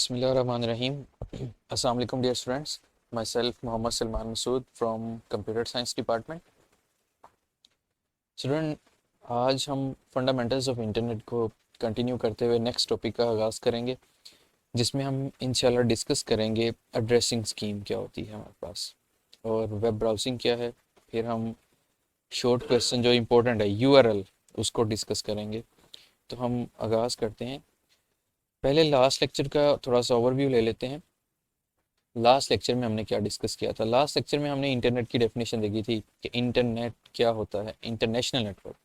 Bismillahirrahmanirrahim. Assalamu alaikum dear students. Myself Muhammad Salman Masood from Computer Science Department. Student, आज हम fundamentals of internet को continue करते हुए next topic का आगाज़ करेंगे, जिसमें हम इंशाल्लाह डिस्कस करेंगे एड्रेसिंग स्कीम क्या होती है हमारे पास और वेब ब्राउजिंग क्या है। फिर हम शॉर्ट क्वेश्चन जो इम्पोर्टेंट है यूआरएल उसको डिस्कस करेंगे। तो हम आगाज़ करते हैं। पहले लास्ट लेक्चर का थोड़ा सा ओवरव्यू ले लेते हैं। लास्ट लेक्चर में हमने क्या डिस्कस किया था? लास्ट लेक्चर में हमने इंटरनेट की डेफिनेशन देखी थी कि इंटरनेट क्या होता है। International network,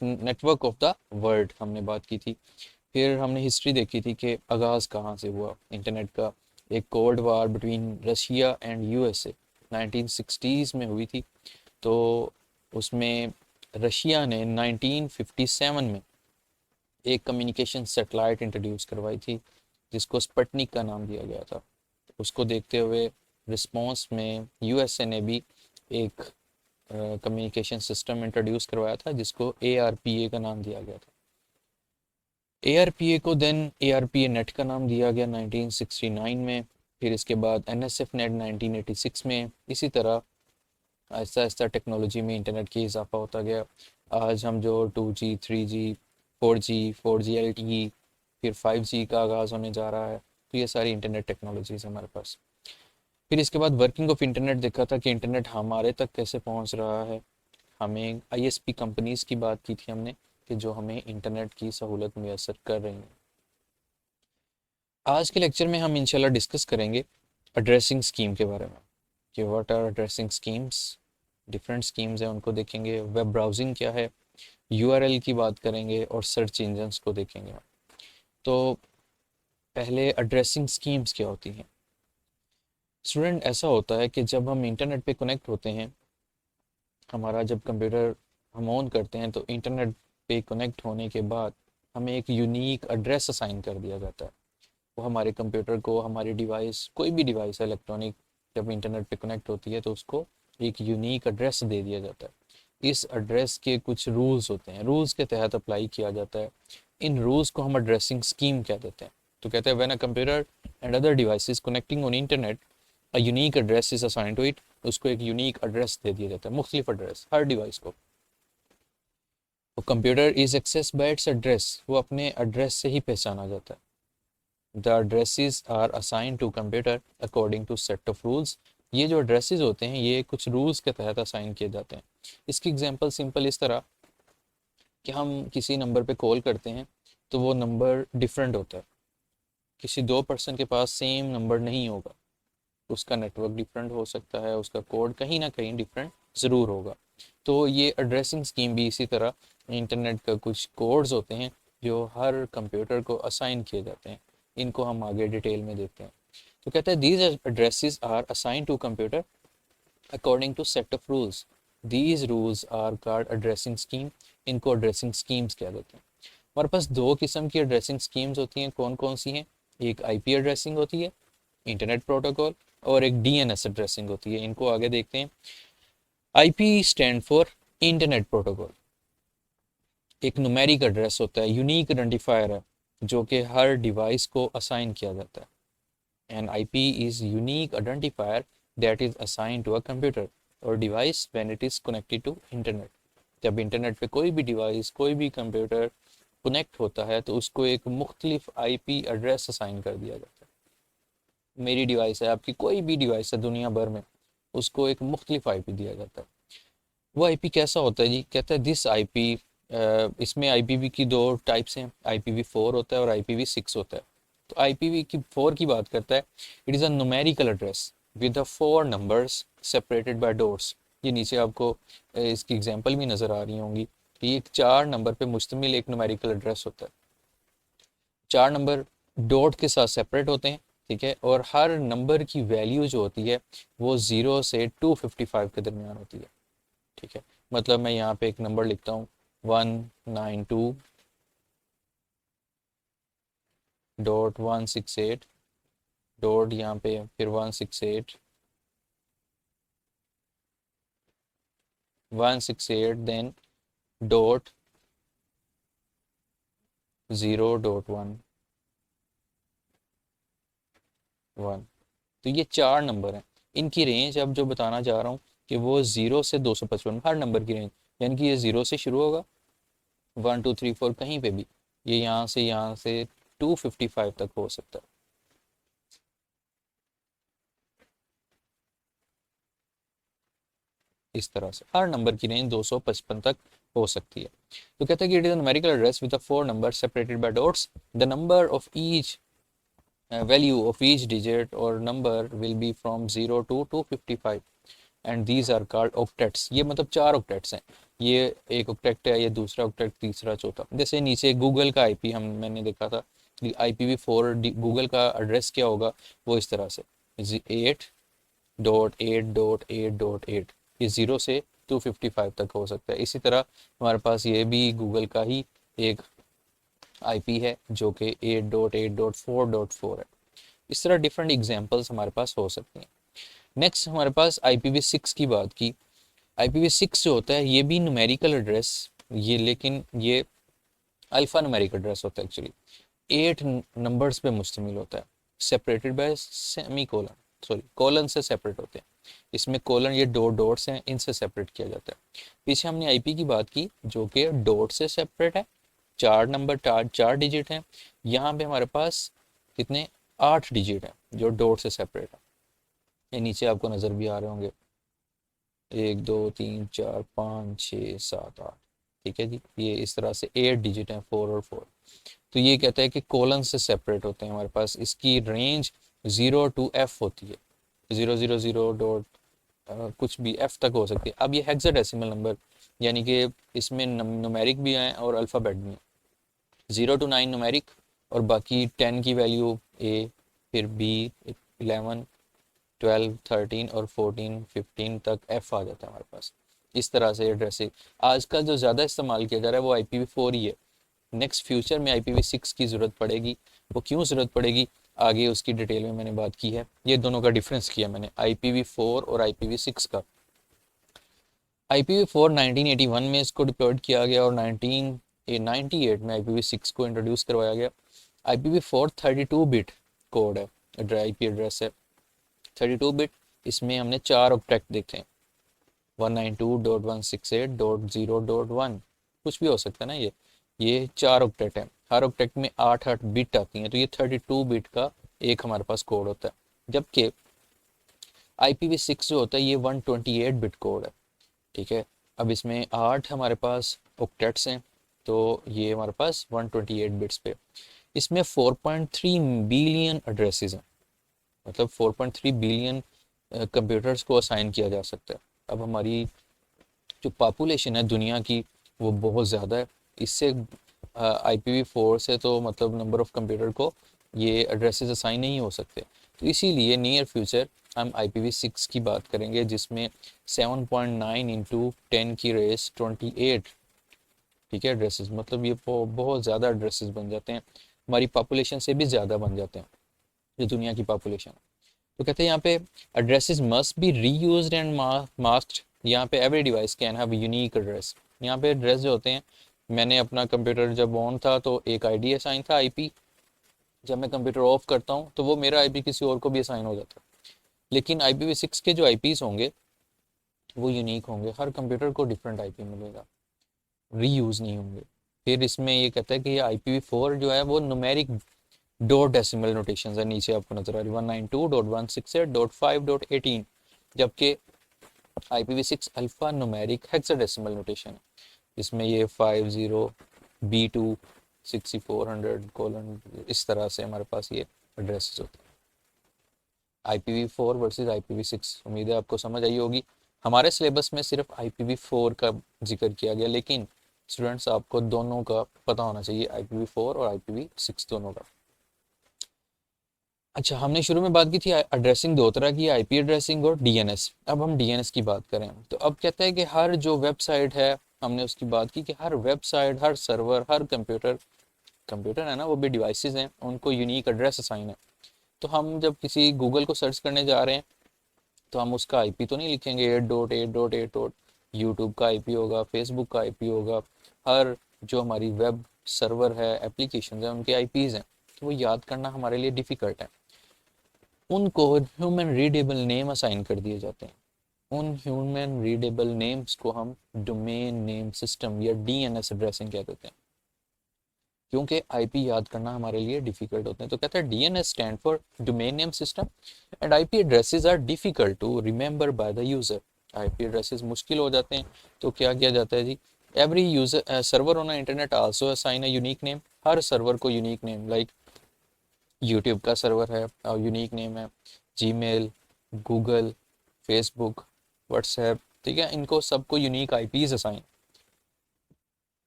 network of the world हमने बात की थी। फिर हमने हिस्ट्री देखी थी कि आगाज़ कहाँ से हुआ इंटरनेट का। एक cold war between Russia and USA 1960s में हुई थी। तो उसमें रशिया ने 1957 में एक कम्युनिकेशन सैटेलाइट इंट्रोड्यूस करवाई थी, जिसको स्पटनिक का नाम दिया गया था। उसको देखते हुए रिस्पॉन्स में यूएसए ने भी एक कम्युनिकेशन सिस्टम इंट्रोड्यूस करवाया था, जिसको एआरपीए का नाम दिया गया था। एआरपीए को देन एआरपीए नेट का नाम दिया गया 1969 में। फिर इसके बाद एनएसएफ नेट 1986 में। इसी तरह आहिस्ता आहिस्ता टेक्नोलॉजी में इंटरनेट की इजाफा होता गया। आज हम जो 2G 3G 4G LTE फिर 5G का आगाज़ होने जा रहा है, तो ये सारी इंटरनेट टेक्नोलॉजीज़ हमारे पास। फिर इसके बाद वर्किंग ऑफ इंटरनेट देखा था कि इंटरनेट हमारे तक कैसे पहुंच रहा है। हमें आईएसपी कंपनीज़ की बात की थी हमने कि जो हमें इंटरनेट की सहूलत मुयसर कर रही हैं। आज के लेक्चर में हम इंशाल्लाह डिस्कस करेंगे एड्रेसिंग स्कीम के बारे में कि what are addressing schemes. Different schemes हैं, उनको देखेंगे। वेब ब्राउजिंग क्या है, यूआरएल की बात करेंगे और सर्च इंजन्स को देखेंगे। तो पहले एड्रेसिंग स्कीम्स क्या होती हैं। स्टूडेंट, ऐसा होता है कि जब हम इंटरनेट पे कनेक्ट होते हैं, हमारा जब कंप्यूटर हम ऑन करते हैं, तो इंटरनेट पे कनेक्ट होने के बाद हमें एक यूनिक एड्रेस असाइन कर दिया जाता है। वो हमारे कंप्यूटर को, हमारी डिवाइस, कोई भी डिवाइस है इलेक्ट्रॉनिक, जब इंटरनेट पे कनेक्ट होती है तो उसको एक यूनिक एड्रेस दे दिया जाता है। इस एड्रेस के कुछ रूल्स होते हैं, रूल्स के तहत अप्लाई किया जाता है। इन रूल्स को हम एड्रेसिंग स्कीम कह देते हैं। तो कहते हैं when a computer and other devices connecting on internet a unique address is assign to it. उसको एक यूनिक एड्रेस दे दिया जाता है, मुख्तलिफ एड्रेस हर डिवाइस को। वो computer is access by its address, वो अपने एड्रेस से ही पहचाना जाता है। The addresses are assign to computer according to set of rules. ये जो एड्रेसेस होते हैं ये कुछ रूल्स के तहत असाइन किए जाते हैं। इसकी एग्जांपल सिंपल इस तरह कि हम किसी नंबर पे कॉल करते हैं तो वो नंबर डिफरेंट होता है। किसी दो पर्सन के पास सेम नंबर नहीं होगा, उसका नेटवर्क डिफरेंट हो सकता है, उसका कोड कहीं ना कहीं डिफरेंट ज़रूर होगा। तो ये एड्रेसिंग स्कीम भी इसी तरह इंटरनेट का कुछ कोड्स होते हैं जो हर कंप्यूटर को असाइन किए जाते हैं। इनको हम आगे डिटेल में देखते हैं। तो कहते हैं these addresses are assign to computer according to set of rules. These rules are called addressing scheme. इनको एड्रेसिंग स्कीम्स कह देते हैं। हमारे पास दो किस्म की एड्रेसिंग स्कीम्स होती हैं। कौन कौन सी हैं? एक आईपी एड्रेसिंग होती है, इंटरनेट प्रोटोकॉल, और एक डीएनएस एड्रेसिंग होती है। इनको आगे देखते हैं। IP stand for internet protocol. एक न्यूमेरिक एड्रेस होता है, यूनिक आइडेंटिफायर है, जो कि हर डिवाइस को असाइन किया जाता है। And IP is unique identifier that is assign to a computer और device when it is connected to internet. जब इंटरनेट पे कोई भी डिवाइस, कोई भी कंप्यूटर कनेक्ट होता है तो उसको एक मुख्तलिफ आईपी एड्रेस असाइन कर दिया जाता है। मेरी डिवाइस है, आपकी कोई भी डिवाइस है दुनिया भर में, उसको एक मुख्तलिफ आईपी दिया जाता है। वो आईपी कैसा होता है जी? कहता है दिस आईपी, इसमें आईपीवी की दो टाइप्स हैं, IPv4 होता है और IPv6 होता है। तो IPv4 की बात करता है, it is a numerical address with the four numbers separated by dots. ये नीचे आपको इसकी एग्जांपल भी नज़र आ रही होंगी। ये एक चार नंबर पे मुश्तमिल एक न्यूमेरिकल एड्रेस होता है। चार नंबर डॉट के साथ सेपरेट होते हैं, ठीक है, और हर नंबर की वैल्यू जो होती है वो 0 से 255 के दरमियान होती है, ठीक है। मतलब मैं यहाँ पे एक नंबर लिखता हूँ 192.168 डॉट, यहाँ पे फिर 168 देन डॉट 0.1, 1। तो ये 4 नंबर हैं। इनकी रेंज अब जो बताना चाह रहा हूँ कि वो 0 से 255, हर नंबर की रेंज, यानी कि ये 0 से शुरू होगा, 1 2 3 4 कहीं पे भी, ये यहाँ से 255 तक हो सकता है। इस तरह से हर नंबर की रेंज 255 तक हो सकती है। तो कहते हैं कि it is a numerical address with 4 number separated by dots, the number of each value of each digit or number will be from 0 to 255 and these are called octets। ये मतलब 4 octets हैं। ये एक octet है, ये दूसरा octet, तीसरा, चौथा। जैसे नीचे गूगल का आईपी हम मैंने देखा था, IPv4 गूगल का एड्रेस क्या होगा, वो इस तरह से 8.8.8.8, ये 0 से 255 तक हो सकता है। इसी तरह हमारे पास ये भी गूगल का ही एक आईपी है जो कि 8.8.4.4 है। इस तरह डिफरेंट एग्जांपल्स हमारे पास हो सकती हैं। नेक्स्ट हमारे पास IPv6 की बात की। IPv6 जो होता है ये भी न्यूमेरिकल एड्रेस, ये लेकिन ये अल्फा न्यूमेरिक एड्रेस होता है एक्चुअली। 8 नंबर्स पे मुश्तमिल होता है, separated by semi colon, sorry colon से सेपरेट होते हैं। इसमें कोलन, ये दो डॉट्स हैं, इनसे सेपरेट किया जाता है। पीछे हमने आईपी की बात की जो कि डॉट से सेपरेट है, 4 नंबर, 4 डिजिट हैं। यहाँ पे हमारे पास कितने, 8 डिजिट हैं जो डॉट से सेपरेट है। ये नीचे आपको नज़र भी आ रहे होंगे, 1 2 3 4 5 6 7 8, ठीक है जी। ये इस तरह से 8 डिजिट हैं, 4 और 4। तो ये कहता है कि कोलन से सेपरेट होते हैं हमारे पास। इसकी रेंज 0 टू F होती है, 000 डॉट कुछ भी F तक हो सकती है। अब ये हेक्साडेसिमल नंबर, यानी कि इसमें न्यूमेरिक भी हैं और अल्फ़ाबेट भी हैं। 0 to 9 न्यूमेरिक और बाकी 10 की वैल्यू A, फिर B, 11, 12, 13 और 14, 15 तक F आ जाता है हमारे पास। इस तरह से एड्रेसिंग आजकल जो ज़्यादा इस्तेमाल किया जा रहा है वो IPv4 ही है। नेक्स्ट फ्यूचर में IPv6 की ज़रूरत पड़ेगी। वो क्यों ज़रूरत पड़ेगी, आगे उसकी डिटेल में मैंने बात की है। ये दोनों का डिफरेंस किया मैंने, IPv4 और IPv6 का। IPv4 1981 में इसको डिप्लॉयड किया गया और 1998 में IPv6 को इंट्रोड्यूस करवाया गया। IPv4 32 बिट कोड है, IP एड्रेस है 32 बिट। इसमें हमने 4 ऑक्टेट देखे, 192.168.0.1, कुछ भी हो सकता है ना। ये 4 ऑक्टेट है, हर ऑक्टेट में 8 बिट आती हैं, तो ये 32 बिट का एक हमारे पास कोड होता है। जबकि IPv6 जो होता है ये 128 बिट कोड है, ठीक है। अब इसमें 8 हमारे पास ऑक्टेट्स हैं, तो ये हमारे पास 128 बिट्स पे। इसमें 4.3 बिलियन एड्रेसेस हैं, मतलब 4.3 बिलियन कंप्यूटर्स को असाइन किया जा सकता है। अब हमारी जो पॉपुलेशन है दुनिया की वो बहुत ज़्यादा है। इससे IPv4 से तो मतलब नंबर ऑफ़ कंप्यूटर को ये एड्रेसेस असाइन नहीं हो सकते। तो इसीलिए नियर फ्यूचर हम IPv6 की बात करेंगे जिसमें 7.9 इंटू 10 की रेस 28, ठीक है, एड्रेसेस। मतलब ये बहुत ज़्यादा एड्रेसेस बन जाते हैं, हमारी पॉपुलेशन से भी ज़्यादा बन जाते हैं जो दुनिया की पॉपुलेशन है। तो कहते हैं यहाँ पे addresses must be reused and masked. यहाँ पे every device can have unique address. यहाँ पे एड्रेस जो होते हैं, मैंने अपना कंप्यूटर जब ऑन था तो एक आईडी असाइन था आईपी, जब मैं कंप्यूटर ऑफ करता हूँ तो वो मेरा आईपी किसी और को भी असाइन हो जाता है। लेकिन IPv6 के जो आईपीज होंगे वो यूनिक होंगे, हर कंप्यूटर को डिफरेंट आईपी मिलेगा, रीयूज नहीं होंगे। फिर इसमें ये कहता है कि ये IPv4 जो है वो न्यूमेरिक डॉट डेसिमल नोटेशन है, नीचे आपको नजर आ रही है 192.168.5.18, जबकि IPv6 alpha numeric hexadecimal notation है। इसमें ये 50 B2 6400 कोलन, इस तरह से हमारे पास ये एड्रेसेस होते हैं। IPv4 वर्सेस IPv6, उम्मीद है आपको समझ आई होगी। हमारे सिलेबस में सिर्फ IPv4 का जिक्र किया गया, लेकिन स्टूडेंट्स आपको दोनों का पता होना चाहिए, IPv4 और IPv6 दोनों का। अच्छा, हमने शुरू में बात की थी एड्रेसिंग दो तरह की, आईपी एड्रेसिंग और डीएनएस। अब हम डीएनएस की बात करें तो अब कहता है कि हर जो वेबसाइट है, हमने उसकी बात की कि हर वेबसाइट, हर सर्वर, हर कंप्यूटर, कंप्यूटर है ना, वो भी डिवाइसेस हैं, उनको यूनिक एड्रेस असाइन है। तो हम जब किसी गूगल को सर्च करने जा रहे हैं तो हम उसका आईपी तो नहीं लिखेंगे 8.8.8. यूट्यूब का आईपी होगा, फेसबुक का आईपी होगा, हर जो हमारी वेब सर्वर है, एप्लीकेशन है, उनके आईपीज़ हैं। तो वो याद करना हमारे लिए डिफ़िकल्ट है। उनको ह्यूमन रीडेबल नेम असाइन कर दिए जाते हैं। उन ह्यूमन रीडेबल नेम्स को हम डोमेन नेम सिस्टम या डीएनएस एड्रेसिंग कह देते हैं, क्योंकि आईपी याद करना हमारे लिए डिफिकल्ट होते हैं। तो कहते हैं DNS stand for domain name system and IP addresses are difficult to remember by the user. IP addresses मुश्किल हो जाते हैं, तो क्या किया जाता है जी, every user server on internet also assign a unique name. हर सर्वर को यूनिक नेम, लाइक यूट्यूब का सर्वर है और यूनिक नेम है, जीमेल, गूगल, फेसबुक, व्हाट्सएप, ठीक है, इनको सबको यूनिक आईपीज असाइन।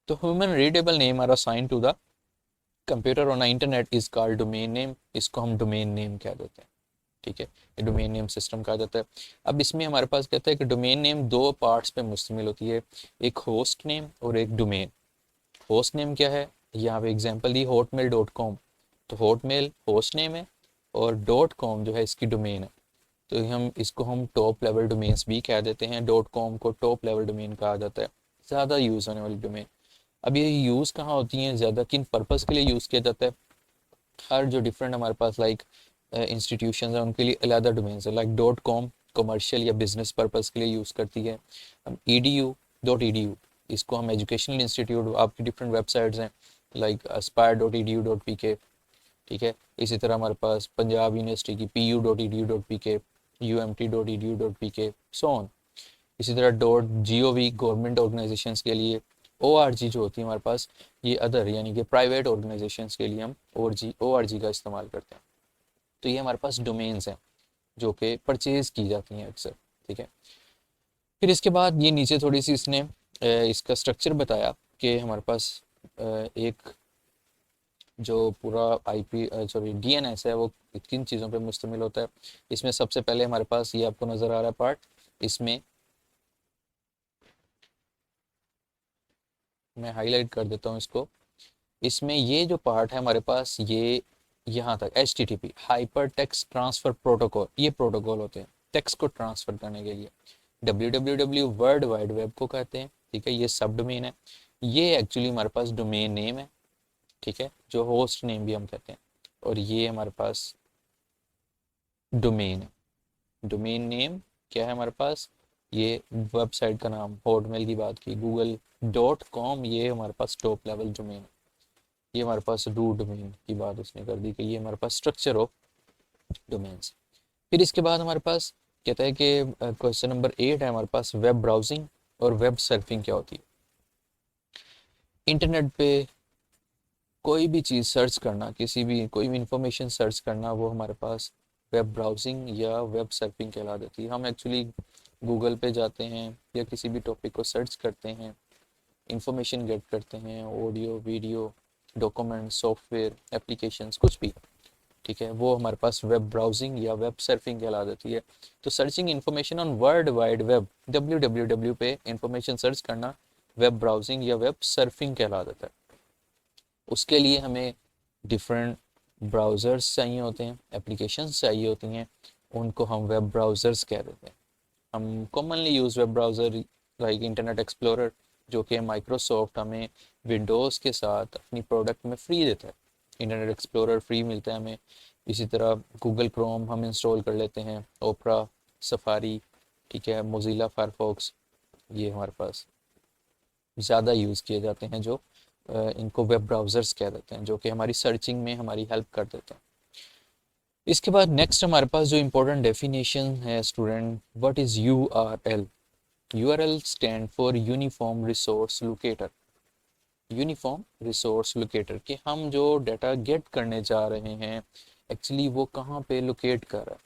तो human readable name are assign to the computer on internet is called domain name. इसको हम डोमेन नेम कह देते हैं, ठीक है, ये डोमेन नेम सिस्टम कहा जाता है। अब इसमें हमारे पास कहता है कि डोमेन नेम दो पार्ट्स पे मुश्तमिल होती है, एक होस्ट नेम और एक डोमेन। होस्ट नेम क्या है, यहाँ पे एग्जांपल दी hotmail.com, तो hotmail होस्ट नेम है और .com जो है इसकी डोमेन है। तो हम टॉप लेवल डोमेन्स भी कह देते हैं। .com को टॉप लेवल डोमेन कहा जाता है, ज़्यादा यूज़ होने वाली डोमेन। अब ये यूज़ कहाँ होती हैं ज़्यादा, किन पर्पज़ के लिए यूज़ किया जाता है? हर जो डिफरेंट हमारे पास लाइक इंस्टीट्यूशन है उनके लिए अलग डोमेन्स है, लाइक .com कमर्शियल या बिजनेस पर्पज़ के लिए यूज़ करती है। अब edu.edu, इसको हम एजुकेशनल इंस्टीट्यूट, आपकी डिफरेंट वेबसाइट्स हैं लाइक aspire.edu.pk, ठीक है। इसी तरह हमारे पास पंजाब यूनिवर्सिटी की pu.edu.pk, umt.edu.pk, सो ऑन। इसी तरह .gov गवर्नमेंट ऑर्गेनाइजेशंस के लिए, org जो होती है हमारे पास ये अदर यानी कि प्राइवेट ऑर्गेनाइजेशंस के लिए हम org का इस्तेमाल करते हैं। तो ये हमारे पास डोमेन्स हैं जो कि परचेज की जाती हैं अक्सर, ठीक है। फिर इसके बाद ये नीचे थोड़ी सी इसने इसका स्ट्रक्चर बताया कि हमारे पास एक जो पूरा आईपी सॉरी डीएनएस है वो किन चीज़ों पे मुश्तमिल होता है। इसमें सबसे पहले हमारे पास ये आपको नज़र आ रहा है पार्ट, इसमें मैं हाईलाइट कर देता हूँ इसको। इसमें ये जो पार्ट है हमारे पास, ये यहाँ तक HTTP hyper text transfer protocol, ये प्रोटोकॉल होते हैं टेक्स्ट को ट्रांसफ़र करने के लिए। www वर्ल्ड वाइड वेब को कहते हैं, ठीक है, ये सब डोमेन है। ये एक्चुअली हमारे पास डोमेन नेम है, ठीक है, जो होस्ट नेम भी हम कहते हैं। और ये हमारे पास डोमेन है। डोमेन नेम क्या है हमारे पास, ये वेबसाइट का नाम, हॉटमेल की बात की, google.com, ये हमारे पास टॉप लेवल डोमेन है। ये हमारे पास रूट डोमेन की बात उसने कर दी कि ये हमारे पास स्ट्रक्चर ऑफ डोमेन्स। फिर इसके बाद हमारे पास कहता है कि क्वेश्चन नंबर 8 है हमारे पास, वेब ब्राउजिंग और वेब सर्फिंग क्या होती है। इंटरनेट पे कोई भी चीज़ सर्च करना, कोई भी इंफॉर्मेशन सर्च करना, वो हमारे पास वेब ब्राउजिंग या वेब सर्फिंग कहला देती है। हम एक्चुअली गूगल पे जाते हैं या किसी भी टॉपिक को सर्च करते हैं, इंफॉर्मेशन गेट करते हैं, audio, video, document, software, applications, कुछ भी, ठीक है, वो हमारे पास वेब ब्राउजिंग या वेब सर्फिंग कहला देती है। तो searching information on world wide web, www पे इंफॉर्मेशन सर्च करना वेब ब्राउजिंग या वेब सर्फिंग कहला देता है। उसके लिए हमें डिफरेंट ब्राउज़र्स चाहिए होते हैं, एप्लीकेशंस चाहिए होती हैं, उनको हम वेब ब्राउज़र्स कह देते हैं। हम commonly use web browser like internet explorer, जो कि माइक्रोसॉफ्ट हमें विंडोज़ के साथ अपनी प्रोडक्ट में फ्री देता है। इंटरनेट एक्सप्लोरर फ्री मिलता है हमें। इसी तरह गूगल क्रोम हम इंस्टॉल कर लेते हैं, ओपरा, सफारी, ठीक है, मोज़िला फायरफॉक्स, ये हमारे पास ज़्यादा यूज़ किए जाते हैं, जो इनको वेब ब्राउज़र्स कह देते हैं, जो कि हमारी सर्चिंग में हमारी हेल्प कर देते हैं। इसके बाद नेक्स्ट हमारे पास जो इम्पोर्टेंट डेफिनेशन है student, what is URL। URL stand for uniform resource locator. Uniform resource locator कि हम जो डाटा गेट करने जा रहे हैं एक्चुअली वो कहाँ पे लोकेट कर रहा है।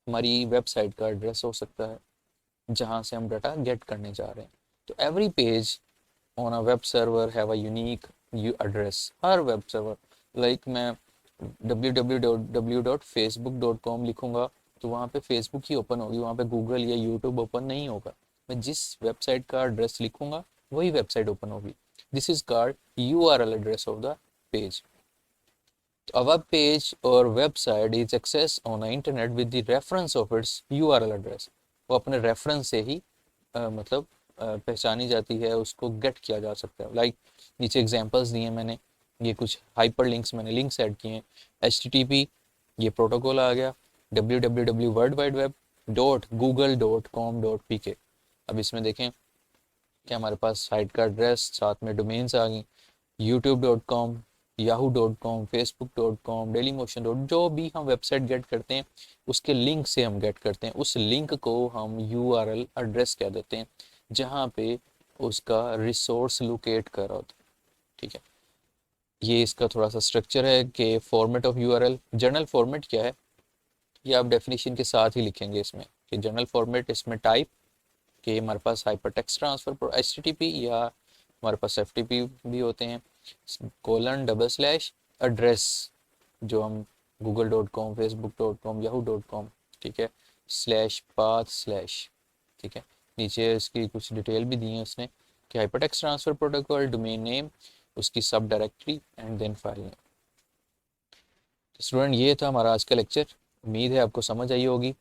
हमारी वेबसाइट का एड्रेस हो सकता है जहाँ से हम डाटा गेट करने जा रहे हैं। तो every page on a web server have a unique address. Her web server, like मैं www.facebook.com लिखूंगा तो वहाँ पे फेसबुक ही ओपन होगी, वहाँ पे गूगल या यूट्यूब ओपन नहीं होगा। मैं जिस वेबसाइट का एड्रेस लिखूंगा वही वेबसाइट ओपन होगी। This is called URL address of the page. A web page or website is accessed on the internet with the reference of its URL address। वो अपने रेफरेंस से ही मतलब पहचानी जाती है, उसको गेट किया जा सकता है। लाइक नीचे एग्जांपल्स दिए मैंने, ये कुछ हाइपर लिंक्स मैंने लिंक्स ऐड किए हैं। HTTP ये प्रोटोकॉल आ गया www world wide web dot Google dot com dot P के। अब इसमें देखें कि हमारे पास साइट का एड्रेस, साथ में डोमेन्स आ गई, youtube.com, yahoo.com, facebook.com, dailymotion जो भी हम वेबसाइट गेट करते हैं उसके लिंक से हम गेट करते हैं, उस लिंक को हम URL एड्रेस कह देते हैं जहाँ पे उसका रिसोर्स लोकेट कर रहा होता है। ठीक है, ये इसका थोड़ा सा स्ट्रक्चर है कि format of URL। General format क्या है ये आप डेफिनेशन के साथ ही लिखेंगे इसमें कि जनरल फॉर्मेट, इसमें टाइप कि हमारे पास हाइपरटेक्स्ट ट्रांसफर HTTP या हमारे पास FTP भी होते हैं, कोलन डबल स्लैश एड्रेस जो हम google.com, facebook.com, yahoo.com, ठीक है, स्लैश पाथ स्लैश, ठीक है। नीचे इसकी कुछ डिटेल भी दी है उसने कि hypertext transfer protocol, domain name, उसकी सब directory and then file name. Student ये था हमारा आज का लेक्चर, उम्मीद है आपको समझ आई होगी।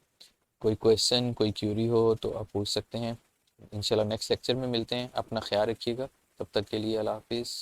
कोई क्वेश्चन, कोई क्यूरी हो तो आप पूछ सकते हैं। इंशाल्लाह नेक्स्ट लेक्चर में मिलते हैं। अपना ख्याल रखिएगा, तब तक के लिए अल्लाह हाफिज़।